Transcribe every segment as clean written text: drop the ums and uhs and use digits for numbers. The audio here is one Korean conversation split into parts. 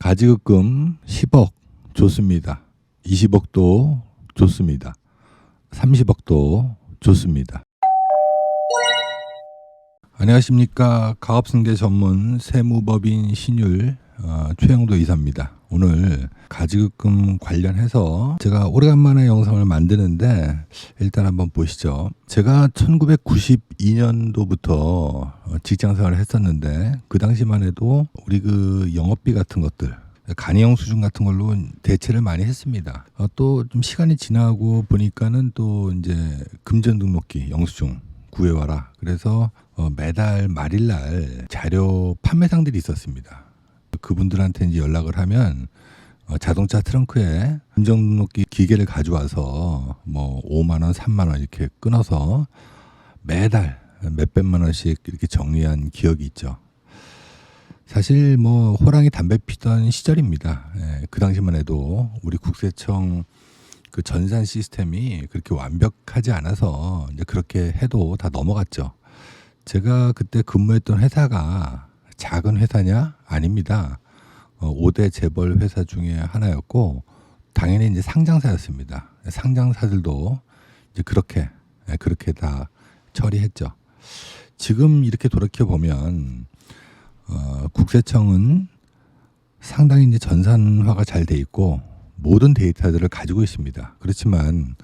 가지급금 10억 좋습니다. 20억도 좋습니다. 30억도 좋습니다. 안녕하십니까. 가업승계 전문 세무법인 신율 최영도 이사입니다. 오늘 가지급금 관련해서 제가 오래간만에 영상을 만드는데 일단 한번 보시죠. 제가 1992년도부터 직장생활을 했었는데 그 당시만 해도 우리 그 영업비 같은 것들 간이형 수준 같은 걸로 대체를 많이 했습니다. 또 좀 시간이 지나고 보니까는 또 이제 금전 등록기 영수증 구해와라. 그래서 매달 말일날 자료 판매상들이 있었습니다. 그분들한테 이제 연락을 하면 자동차 트렁크에 금전 등록기 기계를 가져와서 뭐 5만 원, 3만 원 이렇게 끊어서 매달 몇백만 원씩 이렇게 정리한 기억이 있죠. 사실 뭐 호랑이 담배 피던 시절입니다. 그 당시만 해도 우리 국세청 그 전산 시스템이 그렇게 완벽하지 않아서 이제 그렇게 해도 다 넘어갔죠. 제가 그때 근무했던 회사가 작은 회사냐? 아닙니다. 5대 재벌 회사 중에 하나였고 당연히 이제 상장사였습니다. 상장사들도 이제 그렇게 다 처리했죠. 지금 이렇게 돌이켜 보면 국세청은 상당히 이제 전산화가 잘 돼 있고 모든 데이터들을 가지고 있습니다. 그렇지만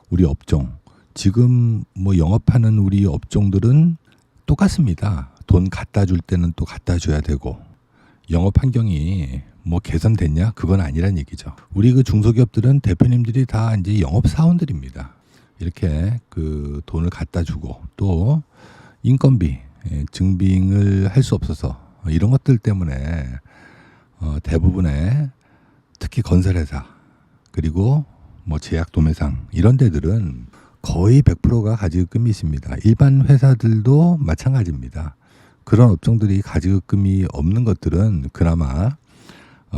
우리 업종, 지금 뭐 영업하는 우리 업종들은 똑같습니다. 돈 갖다 줄 때는 또 갖다 줘야 되고 영업 환경이 뭐 개선됐냐? 그건 아니란 얘기죠. 우리 그 중소기업들은 대표님들이 다 이제 영업 사원들입니다. 이렇게 그 돈을 갖다 주고 또 인건비, 증빙을 할 수 없어서 이런 것들 때문에 대부분의 특히 건설회사 그리고 뭐 제약도매상 이런 데들은 거의 100%가 가지급금이 있습니다. 일반 회사들도 마찬가지입니다. 그런 업종들이 가지급금이 없는 것들은 그나마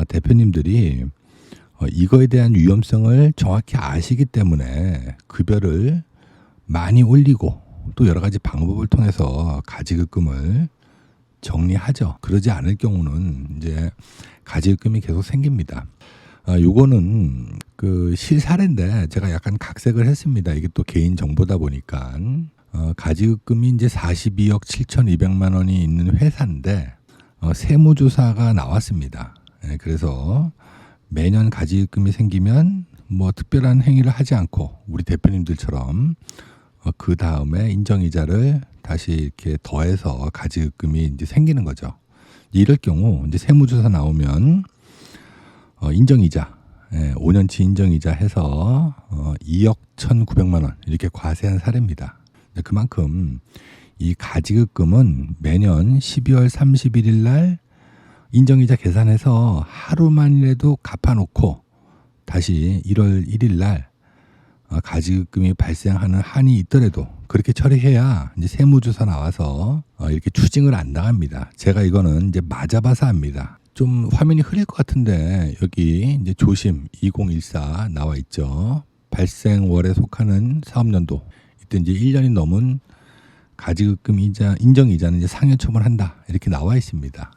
대표님들이 이거에 대한 위험성을 정확히 아시기 때문에 급여를 많이 올리고 또 여러 가지 방법을 통해서 가지급금을 정리하죠. 그러지 않을 경우는 이제 가지급금이 계속 생깁니다. 요거는 그 실사례인데 제가 약간 각색을 했습니다. 이게 또 개인 정보다 보니까 가지급금이 이제 42억 7,200만 원이 있는 회사인데 세무조사가 나왔습니다. 그래서 매년 가지급금이 생기면 뭐 특별한 행위를 하지 않고 우리 대표님들처럼 그 다음에 인정이자를 다시 이렇게 더해서 가지급금이 이제 생기는 거죠. 이럴 경우 이제 세무조사 나오면 인정이자 5년치 인정이자 해서 2억 1,900만 원 이렇게 과세한 사례입니다. 그만큼 이 가지급금은 매년 12월 31일 날 인정이자 계산해서 하루만이라도 갚아놓고 다시 1월 1일 날 가지급금이 발생하는 한이 있더라도 그렇게 처리해야 이제 세무조사 나와서 이렇게 추징을 안 당합니다. 제가 이거는 이제 맞아봐서 합니다. 좀 화면이 흐릴 것 같은데 여기 이제 조심 2014 나와 있죠. 발생월에 속하는 사업년도 이때 이제 1년이 넘은 가지급금 이자 인정이자는 이제 상여처분한다 이렇게 나와 있습니다.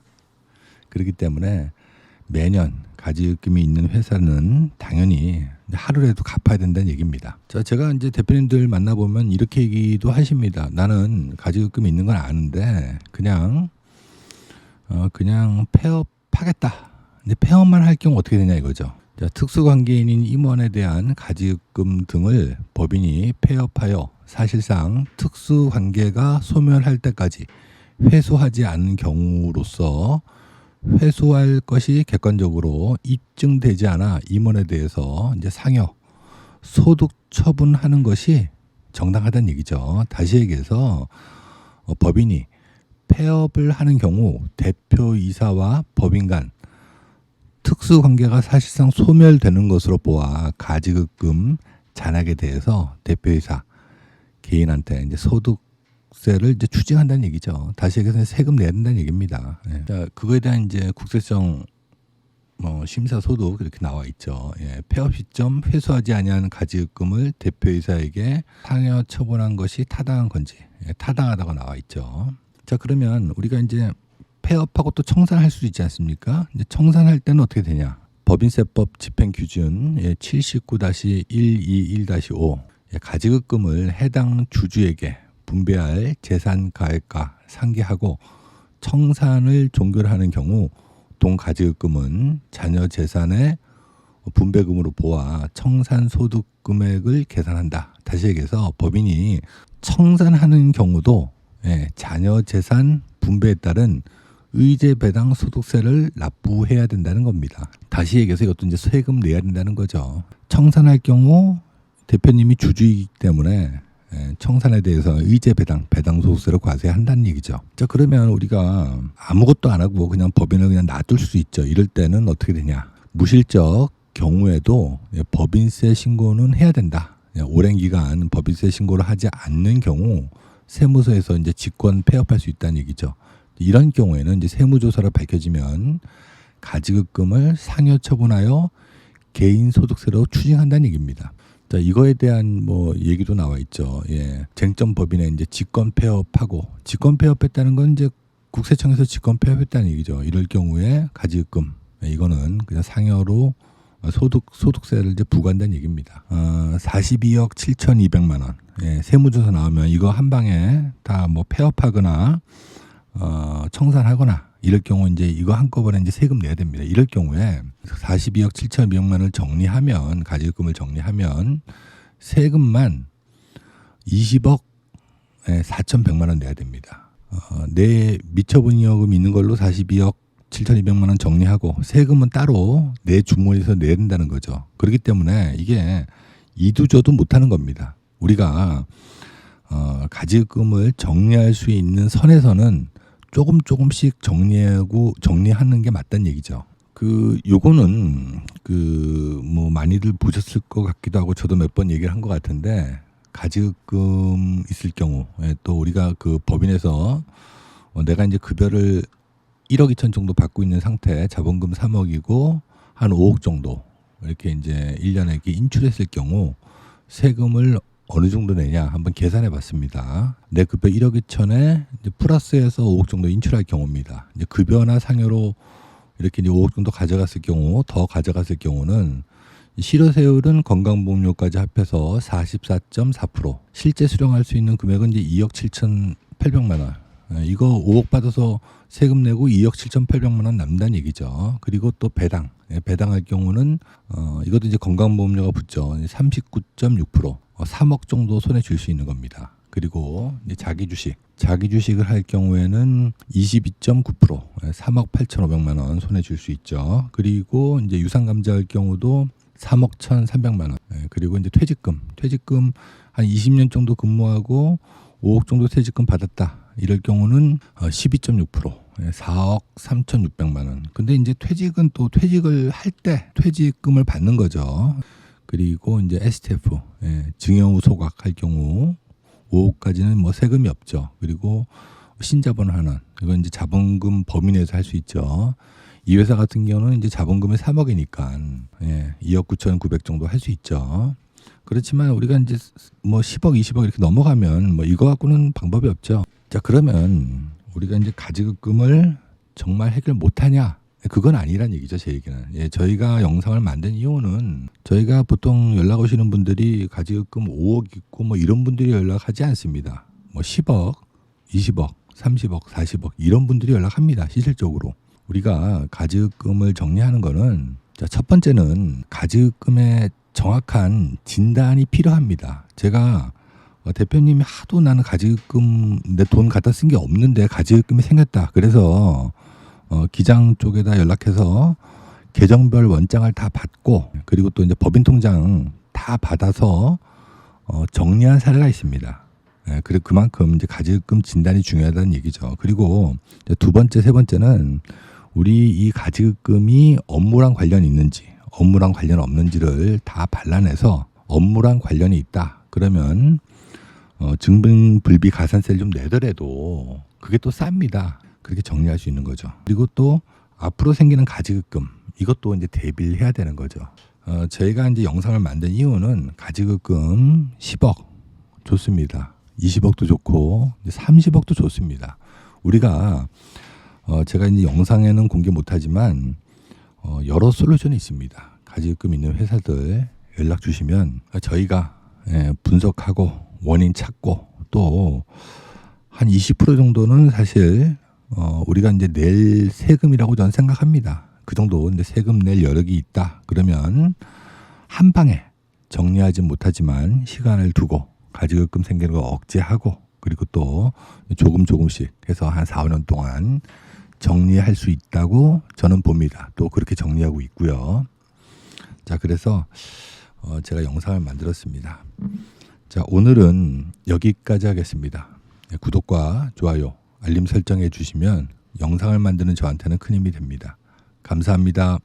그렇기 때문에 매년 가지급금이 있는 회사는 당연히 하루라도 갚아야 된다는 얘기입니다. 자, 제가 이제 대표님들 만나보면 이렇게 얘기도 하십니다. 나는 가지급금이 있는 건 아는데 그냥 폐업하겠다. 이제 폐업만 할 경우 어떻게 되냐 이거죠. 자, 특수관계인인 임원에 대한 가지급금 등을 법인이 폐업하여 사실상 특수관계가 소멸할 때까지 회수하지 않은 경우로서 회수할 것이 객관적으로 입증되지 않아 임원에 대해서 이제 상여 소득 처분하는 것이 정당하다는 얘기죠. 다시 얘기해서 법인이 폐업을 하는 경우 대표이사와 법인 간 특수관계가 사실상 소멸되는 것으로 보아 가지급금 잔액에 대해서 대표이사 개인한테 이제 소득세를 이제 추징한다는 얘기죠. 다시 얘기해서 세금 내야 된다는 얘기입니다. 자, 그거에 대한 이제 국세청 심사소득 이렇게 나와 있죠. 폐업 시점 회수하지 아니한 가지급금을 대표이사에게 상여 처분한 것이 타당한 건지 타당하다고 나와 있죠. 자, 그러면 우리가 이제 폐업하고 또 청산할 수 있지 않습니까? 이제 청산할 때는 어떻게 되냐? 법인세법 집행규준 79-121-5 가지급금을 해당 주주에게 분배할 재산 가액과 상기하고 청산을 종결하는 경우 동가지급금은 자녀 재산의 분배금으로 보아 청산 소득 금액을 계산한다. 다시 얘기해서 법인이 청산하는 경우도 자녀 재산 분배에 따른 의제 배당 소득세를 납부해야 된다는 겁니다. 다시 얘기해서 이것도 이제 세금 내야 된다는 거죠. 청산할 경우 대표님이 주주이기 때문에 청산에 대해서 의제 배당 소득세를 과세한다는 얘기죠. 자, 그러면 우리가 아무것도 안 하고 그냥 법인을 그냥 놔둘 수 있죠. 이럴 때는 어떻게 되냐? 무실적 경우에도 법인세 신고는 해야 된다. 오랜 기간 법인세 신고를 하지 않는 경우 세무서에서 이제 직권 폐업할 수 있다는 얘기죠. 이런 경우에는 이제 세무조사로 밝혀지면 가지급금을 상여 처분하여 개인 소득세로 추징한다는 얘기입니다. 자, 이거에 대한 뭐 얘기도 나와 있죠. 쟁점 법인에 이제 직권 폐업하고 직권 폐업했다는 건 이제 국세청에서 직권 폐업했다는 얘기죠. 이럴 경우에 가지급금 이거는 그냥 상여로 소득세를 이제 부과한다는 얘기입니다. 42억 7,200만 원. 세무조사 나오면 이거 한 방에 다 뭐 폐업하거나 청산하거나 이럴 경우 이제 이거 한꺼번에 이제 세금 내야 됩니다. 이럴 경우에 42억 7,200만 원을 정리하면 가지급금을 정리하면 세금만 20억 4,100만 원 내야 됩니다. 내 미처분이여금 있는 걸로 42억 7,200만 원 정리하고 세금은 따로 내 주머니에서 내야 된다는 거죠. 그렇기 때문에 이게 이두저도 못하는 겁니다. 우리가 가지급금을 정리할 수 있는 선에서는 조금씩 정리하는 게 맞다는 얘기죠. 요거는 뭐 많이들 보셨을 것 같기도 하고 저도 몇 번 얘기를 한 것 같은데 가지급금 있을 경우 또 우리가 그 법인에서 내가 이제 급여를 1억 2천 정도 받고 있는 상태, 자본금 3억이고 한 5억 정도 이렇게 이제 1년에 이렇게 인출했을 경우 세금을 어느 정도 내냐 한번 계산해 봤습니다. 내 급여 1억 2천에 플러스해서 5억 정도 인출할 경우입니다. 이제 급여나 상여로 이렇게 이제 5억 정도 가져갔을 경우, 더 가져갔을 경우는 실효세율은 건강보험료까지 합해서 44.4%, 실제 수령할 수 있는 금액은 이제 2억 7,800만 원. 이거 5억 받아서 세금 내고 2억 7,800만 원 남다는 얘기죠. 그리고 또 배당할 경우는 이것도 이제 건강보험료가 붙죠. 39.6%, 3억 정도 손에 줄 수 있는 겁니다. 그리고 이제 자기 주식을 할 경우에는 22.9%, 3억 8,500만 원 손에 줄 수 있죠. 그리고 이제 유상감자할 경우도 3억 1,300만 원. 그리고 이제 퇴직금 한 20년 정도 근무하고 5억 정도 퇴직금 받았다. 이럴 경우는 12.6%, 4억 3,600만 원. 근데 이제 퇴직은 또 퇴직을 할 때 퇴직금을 받는 거죠. 그리고 이제 STF, 증여후 소각할 경우 5억까지는 뭐 세금이 없죠. 그리고 신자본 환원, 이건 이제 자본금 범위 내에서 할 수 있죠. 이 회사 같은 경우는 이제 자본금이 3억이니까 2억 9,900 정도 할 수 있죠. 그렇지만 우리가 이제 뭐 10억, 20억 이렇게 넘어가면 뭐 이거 갖고는 방법이 없죠. 자, 그러면 우리가 이제 가지급금을 정말 해결 못하냐? 그건 아니란 얘기죠, 제 얘기는. 저희가 영상을 만든 이유는 저희가 보통 연락 오시는 분들이 가지급금 5억 있고 뭐 이런 분들이 연락하지 않습니다. 뭐 10억, 20억, 30억, 40억 이런 분들이 연락합니다, 실질적으로. 우리가 가지급금을 정리하는 거는 첫 번째는 가지급금의 정확한 진단이 필요합니다. 제가 대표님이 하도 나는 가지급금 내 돈 갖다 쓴 게 없는데 가지급금이 생겼다. 그래서 기장 쪽에다 연락해서 계정별 원장을 다 받고 그리고 또 이제 법인 통장 다 받아서 정리한 사례가 있습니다. 그리고 그만큼 이제 가지급금 진단이 중요하다는 얘기죠. 그리고 두 번째, 세 번째는 우리 이 가지급금이 업무랑 관련이 있는지 업무랑 관련 없는지를 다 발라내서 업무랑 관련이 있다. 그러면 증빙불비 가산세를 좀 내더라도 그게 또 쌉니다. 그렇게 정리할 수 있는 거죠. 그리고 또 앞으로 생기는 가지급금 이것도 이제 대비를 해야 되는 거죠. 저희가 이제 영상을 만든 이유는 가지급금 10억 좋습니다. 20억도 좋고 30억도 좋습니다. 우리가 제가 이제 영상에는 공개 못하지만 여러 솔루션이 있습니다. 가지금 있는 회사들 연락 주시면 저희가 분석하고 원인 찾고 또 한 20% 정도는 사실 우리가 이제 낼 세금이라고 저는 생각합니다. 그 정도 이제 세금 낼 여력이 있다. 그러면 한 방에 정리하지 못하지만 시간을 두고 가지금 생기는 거 억제하고 그리고 또 조금씩 해서 한 4, 5년 동안 정리할 수 있다고 저는 봅니다. 또 그렇게 정리하고 있고요. 자, 그래서 제가 영상을 만들었습니다. 자, 오늘은 여기까지 하겠습니다. 구독과 좋아요, 알림 설정해 주시면 영상을 만드는 저한테는 큰 힘이 됩니다. 감사합니다.